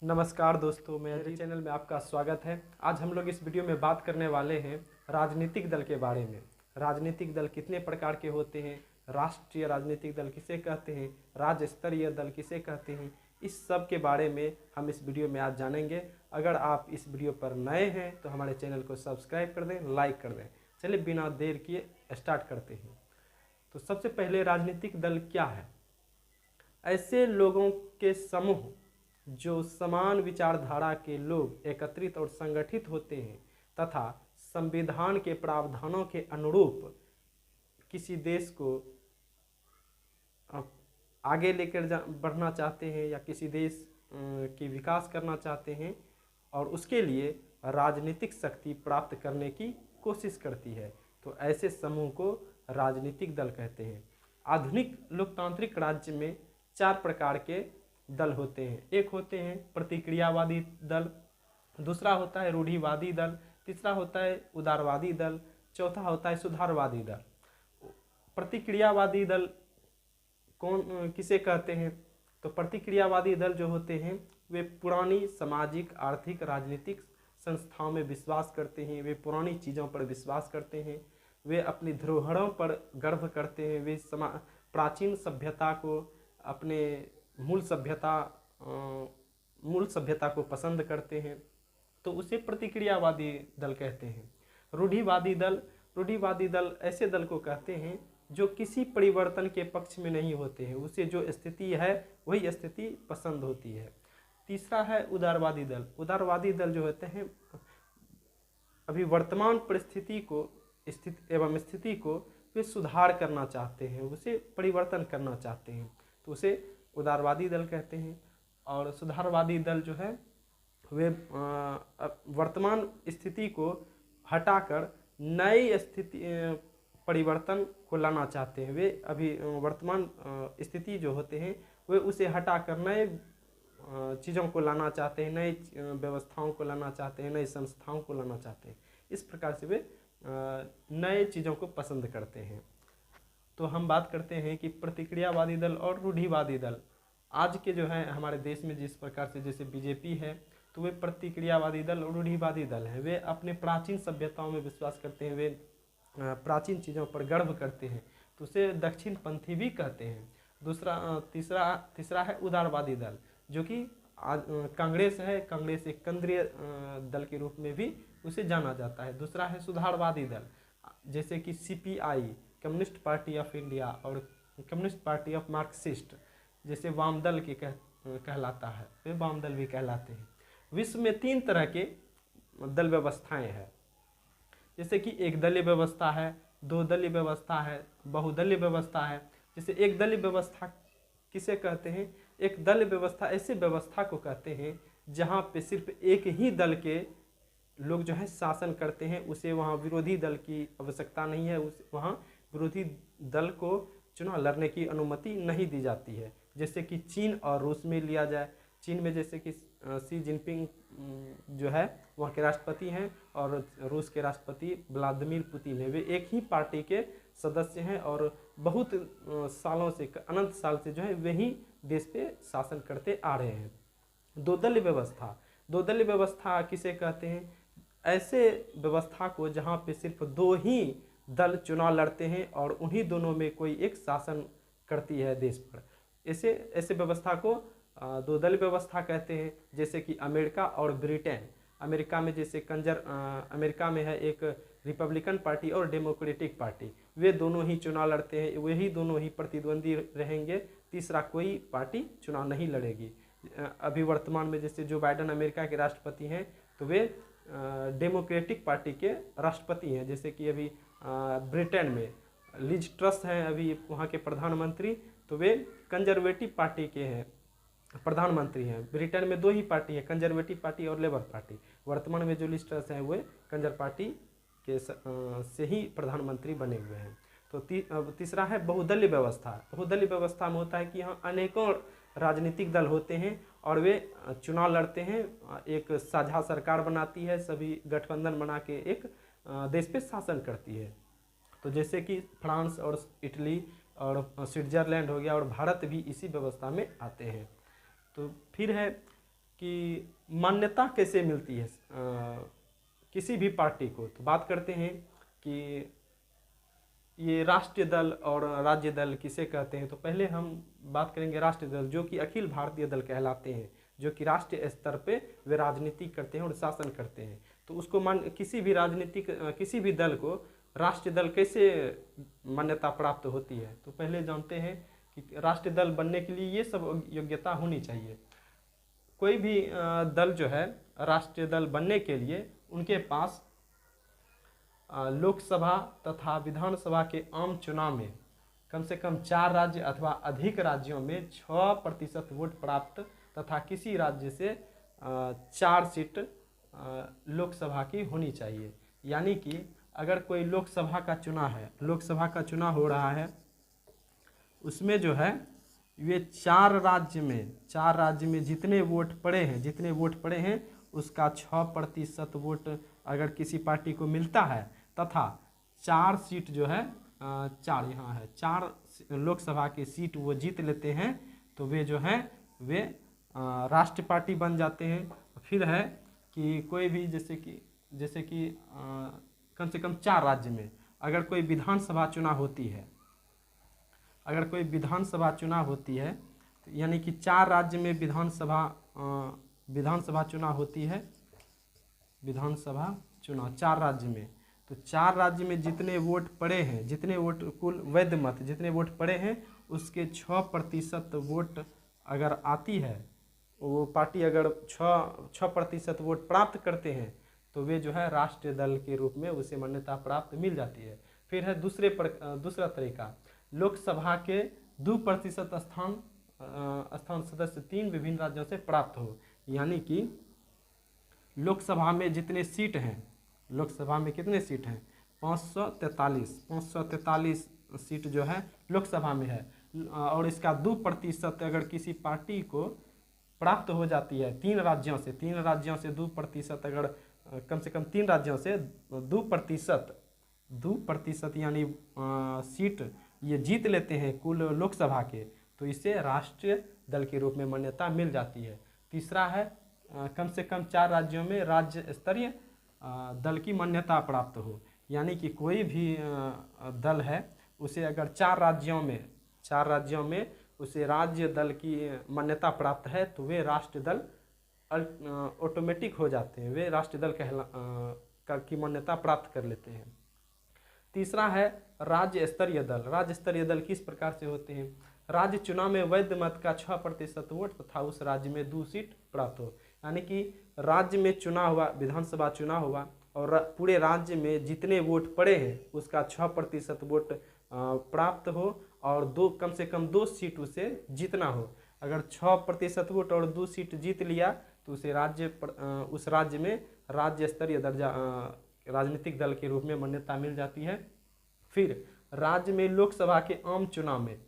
नमस्कार दोस्तों, मेरे चैनल में आपका स्वागत है। आज हम लोग इस वीडियो में बात करने वाले हैं राजनीतिक दल के बारे में। राजनीतिक दल कितने प्रकार के होते हैं, राष्ट्रीय राजनीतिक दल किसे कहते हैं, राज्य स्तरीय दल किसे कहते हैं, इस सब के बारे में हम इस वीडियो में आज जानेंगे। अगर आप इस वीडियो पर नए हैं तो हमारे चैनल को सब्सक्राइब कर दें, लाइक कर दें। चलिए बिना देर किए स्टार्ट करते हैं। तो सबसे पहले राजनीतिक दल क्या है? ऐसे लोगों के समूह जो समान विचारधारा के लोग एकत्रित और संगठित होते हैं तथा संविधान के प्रावधानों के अनुरूप किसी देश को आगे लेकर बढ़ना चाहते हैं या किसी देश की विकास करना चाहते हैं और उसके लिए राजनीतिक शक्ति प्राप्त करने की कोशिश करती है, तो ऐसे समूह को राजनीतिक दल कहते हैं। आधुनिक लोकतांत्रिक राज्य में 4 प्रकार के दल होते हैं। एक होते हैं प्रतिक्रियावादी दल, दूसरा होता है रूढ़िवादी दल, तीसरा होता है उदारवादी दल, चौथा होता है सुधारवादी दल। प्रतिक्रियावादी दल किसे कहते हैं? तो प्रतिक्रियावादी दल जो होते हैं वे पुरानी सामाजिक, आर्थिक, राजनीतिक संस्थाओं में विश्वास करते हैं, वे पुरानी चीज़ों पर विश्वास करते हैं, वे अपनी धरोहरों पर गर्व करते हैं, वे प्राचीन सभ्यता को, अपने मूल सभ्यता को पसंद करते हैं, तो उसे प्रतिक्रियावादी दल कहते हैं। रूढ़िवादी दल ऐसे दल को कहते हैं जो किसी परिवर्तन के पक्ष में नहीं होते हैं, उसे जो स्थिति है वही स्थिति पसंद होती है। तीसरा है उदारवादी दल। उदारवादी दल जो होते हैं अभी वर्तमान परिस्थिति को, स्थिति को वे सुधार करना चाहते हैं, उसे परिवर्तन करना चाहते हैं, तो उसे उदारवादी दल कहते हैं। और सुधारवादी दल जो है वे वर्तमान स्थिति को हटाकर नई स्थिति परिवर्तन को लाना चाहते हैं। वे अभी वर्तमान स्थिति जो होते हैं वे उसे हटाकर नए चीज़ों को लाना चाहते हैं, नई व्यवस्थाओं को लाना चाहते हैं, नई संस्थाओं को लाना चाहते हैं। इस प्रकार से वे नए चीज़ों को पसंद करते हैं। तो हम बात करते हैं कि प्रतिक्रियावादी दल और रूढ़िवादी दल आज के जो है हमारे देश में जिस प्रकार से, जैसे बीजेपी है तो वे प्रतिक्रियावादी दल और रूढ़िवादी दल है। वे अपने प्राचीन सभ्यताओं में विश्वास करते हैं, वे प्राचीन चीज़ों पर गर्व करते हैं, तो उसे दक्षिण पंथी भी कहते हैं। तीसरा है उदारवादी दल, जो कि कांग्रेस है। कांग्रेस एक केंद्रीय दल के रूप में भी उसे जाना जाता है। दूसरा है सुधारवादी दल, जैसे कि CPI, communist party of India, और कम्युनिस्ट पार्टी ऑफ मार्क्सिस्ट, जैसे वाम दल के कहलाता है, वे वाम दल भी कहलाते हैं। विश्व में 3 तरह के दल व्यवस्थाएं हैं, जैसे कि एक दलीय व्यवस्था है, 2 दलीय व्यवस्था है, बहुदलीय व्यवस्था है। जैसे एक दलीय व्यवस्था किसे कहते हैं? एक दलीय व्यवस्था ऐसे व्यवस्था को कहते हैं जहाँ पे सिर्फ एक ही दल के लोग जो है शासन करते हैं, उसे वहाँ विरोधी दल की आवश्यकता नहीं है, वहाँ विरोधी दल को चुनाव लड़ने की अनुमति नहीं दी जाती है। जैसे कि चीन और रूस में लिया जाए, चीन में जैसे कि शी जिनपिंग जो है वहाँ के राष्ट्रपति हैं और रूस के राष्ट्रपति व्लादिमीर पुतिन है। वे एक ही पार्टी के सदस्य हैं और बहुत सालों से, अनंत साल से जो है वही देश पे शासन करते आ रहे हैं। 2 दलीय व्यवस्था किसे कहते हैं? ऐसे व्यवस्था को जहाँ पे सिर्फ 2 ही दल चुनाव लड़ते हैं और उन्हीं दोनों में कोई एक शासन करती है देश पर, ऐसे व्यवस्था को 2 दलीय व्यवस्था कहते हैं। जैसे कि अमेरिका और ब्रिटेन। अमेरिका में जैसे अमेरिका में है एक रिपब्लिकन पार्टी और डेमोक्रेटिक पार्टी, वे दोनों ही चुनाव लड़ते हैं, वही दोनों ही प्रतिद्वंदी रहेंगे, तीसरा कोई पार्टी चुनाव नहीं लड़ेगी। अभी वर्तमान में जैसे जो बाइडेन अमेरिका के राष्ट्रपति हैं तो वे डेमोक्रेटिक पार्टी के राष्ट्रपति हैं। जैसे कि अभी ब्रिटेन में लिज ट्रस हैं अभी वहाँ के प्रधानमंत्री, तो वे कंजर्वेटिव पार्टी के हैं, प्रधानमंत्री हैं। ब्रिटेन में 2 ही पार्टी है, कंजर्वेटिव पार्टी और लेबर पार्टी। वर्तमान में जो लिज ट्रस हैं वे कंजर पार्टी के से ही प्रधानमंत्री बने हुए हैं। तो तीसरा है बहुदलीय व्यवस्था। बहुदलीय व्यवस्था में होता है कि यहाँ अनेकों राजनीतिक दल होते हैं और वे चुनाव लड़ते हैं, एक साझा सरकार बनाती है, सभी गठबंधन बना के एक देश पे शासन करती है। तो जैसे कि फ्रांस और इटली और स्विट्ज़रलैंड हो गया और भारत भी इसी व्यवस्था में आते हैं। तो फिर है कि मान्यता कैसे मिलती है किसी भी पार्टी को। तो बात करते हैं कि ये राष्ट्रीय दल और राज्य दल किसे कहते हैं। तो पहले हम बात करेंगे राष्ट्रीय दल, जो कि अखिल भारतीय दल कहलाते हैं, जो कि राष्ट्रीय स्तर पे वे राजनीति करते हैं और शासन करते हैं। तो उसको किसी भी राजनीतिक किसी भी दल को राष्ट्रीय दल कैसे मान्यता प्राप्त होती है। तो पहले जानते हैं कि राष्ट्रीय दल बनने के लिए ये सब योग्यता होनी चाहिए। कोई भी दल जो है राष्ट्रीय दल बनने के लिए उनके पास लोकसभा तथा विधानसभा के आम चुनाव में कम से कम 4 राज्य अथवा अधिक राज्यों में 6% वोट प्राप्त तथा किसी राज्य से 4 सीट लोकसभा की होनी चाहिए। यानी कि अगर कोई लोकसभा का चुनाव है, लोकसभा का चुनाव हो रहा है, उसमें जो है ये 4 राज्य में जितने वोट पड़े हैं उसका 6% वोट अगर किसी पार्टी को मिलता है तथा 4 सीट जो है 4 यहाँ है 4 लोकसभा की सीट वो जीत लेते हैं, तो वे जो हैं वे राष्ट्रीय पार्टी बन जाते हैं। फिर है कि कोई भी जैसे कि कम से कम 4 राज्य में अगर कोई विधानसभा चुनाव होती है, तो यानी कि 4 राज्य में विधानसभा चुनाव होती है, विधानसभा चुनाव 4 राज्य में। तो 4 राज्य में जितने वोट पड़े हैं, जितने वोट कुल वैध मत जितने वोट पड़े हैं उसके 6% वोट अगर आती है, वो पार्टी अगर 6% वोट प्राप्त करते हैं तो वे जो है राष्ट्रीय दल के रूप में उसे मान्यता प्राप्त मिल जाती है। फिर है दूसरा तरीका, लोकसभा के 2% स्थान सदस्य 3 विभिन्न राज्यों से प्राप्त हो। यानी कि लोकसभा में जितने सीट हैं, लोकसभा में कितने सीट हैं 543 सीट जो है लोकसभा में है, और इसका 2% अगर किसी पार्टी को प्राप्त हो जाती है 3 राज्यों से 2% अगर कम से कम 3 राज्यों से 2% यानी सीट ये जीत लेते हैं कुल लोकसभा के, तो इसे राष्ट्रीय दल के रूप में मान्यता मिल जाती है। तीसरा है कम से कम 4 राज्यों में राज्य स्तरीय दल की मान्यता प्राप्त हो। यानी कि कोई भी दल है उसे अगर 4 राज्यों में उसे राज्य दल की मान्यता प्राप्त है तो वे राष्ट्रीय दल ऑटोमेटिक हो जाते हैं, वे राष्ट्रीय दल की मान्यता प्राप्त कर लेते हैं। तीसरा है राज्य स्तरीय दल। राज्य स्तरीय दल किस प्रकार से होते हैं, राज्य चुनाव में वैध मत का 6% वोट तथा उस राज्य में 2 सीट प्राप्त हो। यानी कि राज्य में चुनाव हुआ, विधानसभा चुनाव हुआ और पूरे राज्य में जितने वोट पड़े हैं उसका 6% वोट प्राप्त हो और कम से कम 2 सीट उसे जीतना हो। अगर 6% वोट और 2 सीट जीत लिया तो उसे उस राज्य में राज्य स्तरीय दर्जा राजनीतिक दल के रूप में मान्यता मिल जाती है। फिर राज्य में लोकसभा के आम चुनाव में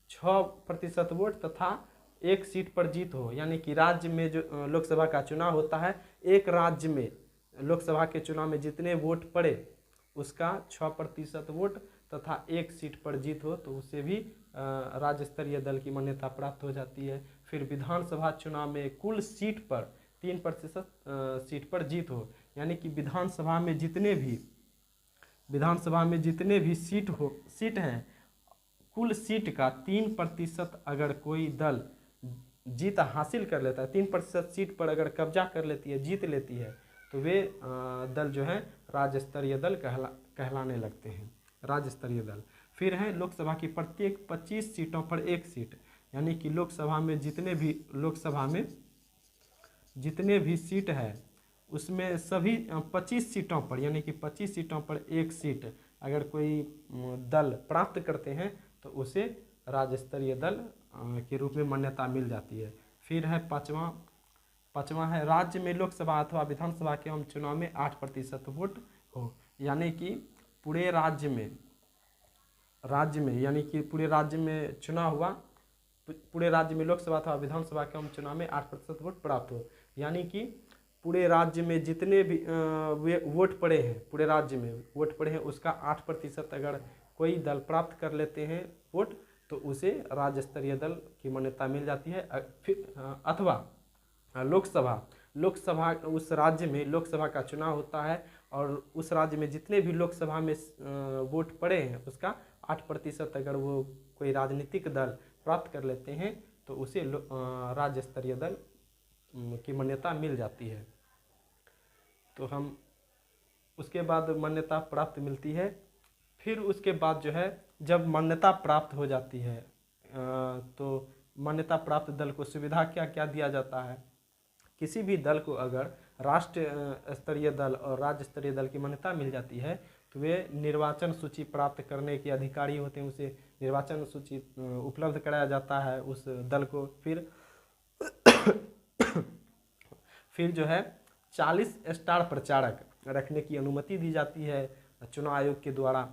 6% वोट तथा 1 सीट पर जीत हो। यानी कि राज्य में जो लोकसभा का चुनाव होता है, एक राज्य में लोकसभा के चुनाव में जितने वोट पड़े उसका 6% वोट तथा 1 सीट पर जीत हो तो उसे भी राज्य स्तरीय दल की मान्यता प्राप्त हो जाती है। फिर विधानसभा चुनाव में कुल सीट पर 3% सीट पर जीत हो। यानी कि विधानसभा में जितने भी सीट हैं कुल सीट का 3% अगर कोई दल जीत हासिल कर लेता है, 3% सीट पर अगर कब्जा कर लेती है, जीत लेती है, तो वे दल जो है राज्य स्तरीय दल कहलाने लगते हैं, राज्य स्तरीय दल। फिर है लोकसभा की प्रत्येक 25 सीटों पर 1 सीट। यानी कि लोकसभा में जितने भी सीट है उसमें सभी 25 सीटों पर, यानी कि 25 सीटों पर 1 सीट अगर कोई दल प्राप्त करते हैं तो उसे राज्य स्तरीय दल के रूप में मान्यता मिल जाती है। फिर है पाँचवा है राज्य में लोकसभा अथवा विधानसभा के आम चुनाव में 8% वोट हो। यानी कि पूरे राज्य में यानी कि पूरे राज्य में चुनाव हुआ, पूरे राज्य में लोकसभा अथवा विधानसभा के आम चुनाव में 8% वोट प्राप्त हो। यानी कि पूरे राज्य में जितने भी वोट पड़े हैं, पूरे राज्य में वोट पड़े हैं उसका 8% अगर कोई दल प्राप्त कर लेते हैं वोट तो उसे राज्य स्तरीय दल की मान्यता मिल जाती है। फिर लोकसभा उस राज्य में लोकसभा का चुनाव होता है और उस राज्य में जितने भी लोकसभा में वोट पड़े हैं उसका 8% अगर वो कोई राजनीतिक दल प्राप्त कर लेते हैं तो उसे राज्य स्तरीय दल की मान्यता मिल जाती है। तो हम उसके बाद मान्यता प्राप्त मिलती है। फिर उसके बाद जो है जब मान्यता प्राप्त हो जाती है तो मान्यता प्राप्त दल को सुविधा क्या क्या दिया जाता है। किसी भी दल को अगर राष्ट्र स्तरीय दल और राज्य स्तरीय दल की मान्यता मिल जाती है तो वे निर्वाचन सूची प्राप्त करने के अधिकारी होते हैं, उसे निर्वाचन सूची उपलब्ध कराया जाता है उस दल को। फिर जो है 40 स्टार प्रचारक रखने की अनुमति दी जाती है चुनाव आयोग के द्वारा।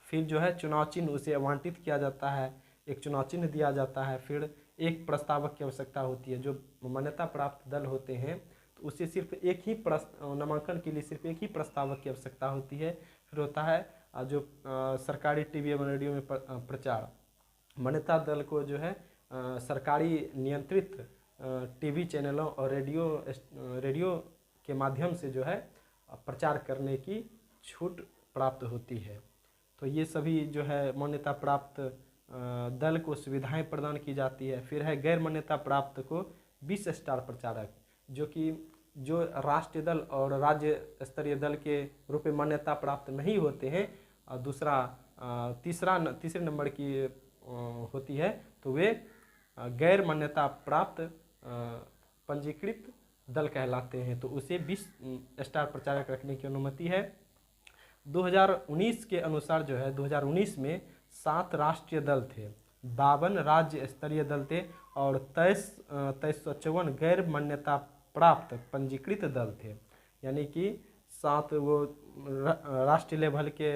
फिर जो है चुनाव चिन्ह उसे आवंटित किया जाता है, एक चुनाव चिन्ह दिया जाता है। फिर एक प्रस्तावक की आवश्यकता होती है। जो मान्यता प्राप्त दल होते हैं तो उसे सिर्फ एक ही नामांकन के लिए सिर्फ एक ही प्रस्तावक की आवश्यकता होती है। फिर होता है जो सरकारी टीवी एवं रेडियो में प्रचार। मान्यता दल को जो है सरकारी नियंत्रित टीवी चैनलों और रेडियो के माध्यम से जो है प्रचार करने की छूट प्राप्त होती है। तो ये सभी जो है मान्यता प्राप्त दल को सुविधाएं प्रदान की जाती है। फिर है गैर मान्यता प्राप्त को 20 स्टार प्रचारक, जो राष्ट्रीय दल और राज्य स्तरीय दल के रूप में मान्यता प्राप्त नहीं होते हैं। तीसरे नंबर की होती है तो वे गैर मान्यता प्राप्त पंजीकृत दल कहलाते हैं। तो उसे 20 स्टार प्रचारक रखने की अनुमति है। 2019 के अनुसार जो है 2019 में 7 राष्ट्रीय दल थे, 52 राज्य स्तरीय दल थे और 2354 गैर मान्यता प्राप्त पंजीकृत दल थे। यानी कि 7 वो राष्ट्रीय लेवल के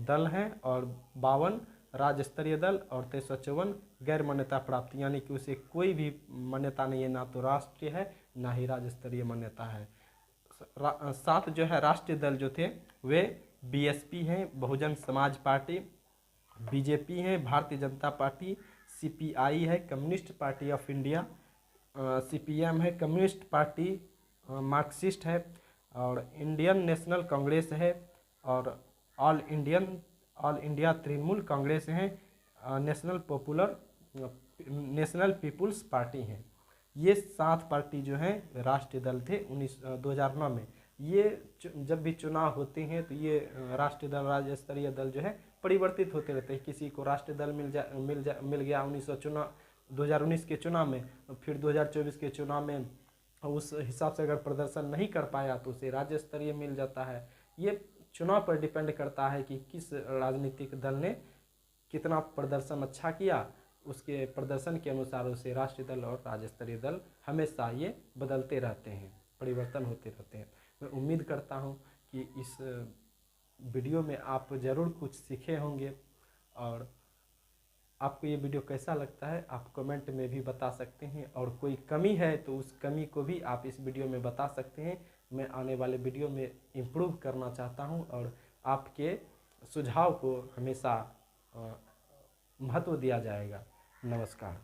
दल हैं और 52 राज्य स्तरीय दल और 2354 गैर मान्यता प्राप्त, यानी कि उसे कोई भी मान्यता नहीं है, ना तो राष्ट्रीय है ना ही राज्य स्तरीय मान्यता है। 7 जो है राष्ट्रीय दल जो थे वे बीएसपी हैं, बहुजन समाज पार्टी, बीजेपी है, भारतीय जनता पार्टी, सीपीआई है, communist party of India, CPM है, कम्युनिस्ट पार्टी मार्क्सिस्ट है और इंडियन नेशनल कांग्रेस है और ऑल इंडिया तृणमूल कांग्रेस है, नेशनल पीपुल्स पार्टी है। ये 7 पार्टी जो हैं राष्ट्रीय दल थे 2009 में। ये जब भी चुनाव होते हैं तो ये राष्ट्रीय दल राज्य स्तरीय दल जो है परिवर्तित होते रहते हैं। किसी को राष्ट्रीय दल मिल गया 2019 के चुनाव में, फिर 2024 के चुनाव में उस हिसाब से अगर प्रदर्शन नहीं कर पाया तो उसे राज्य स्तरीय मिल जाता है। ये चुनाव पर डिपेंड करता है कि किस राजनीतिक दल ने कितना प्रदर्शन अच्छा किया, उसके प्रदर्शन के अनुसार उसे राष्ट्रीय दल और राज्य स्तरीय दल हमेशा ये बदलते रहते हैं, परिवर्तन होते रहते हैं। मैं उम्मीद करता हूँ कि इस वीडियो में आप ज़रूर कुछ सीखे होंगे और आपको ये वीडियो कैसा लगता है आप कमेंट में भी बता सकते हैं और कोई कमी है तो उस कमी को भी आप इस वीडियो में बता सकते हैं। मैं आने वाले वीडियो में इम्प्रूव करना चाहता हूँ और आपके सुझाव को हमेशा महत्व दिया जाएगा। नमस्कार।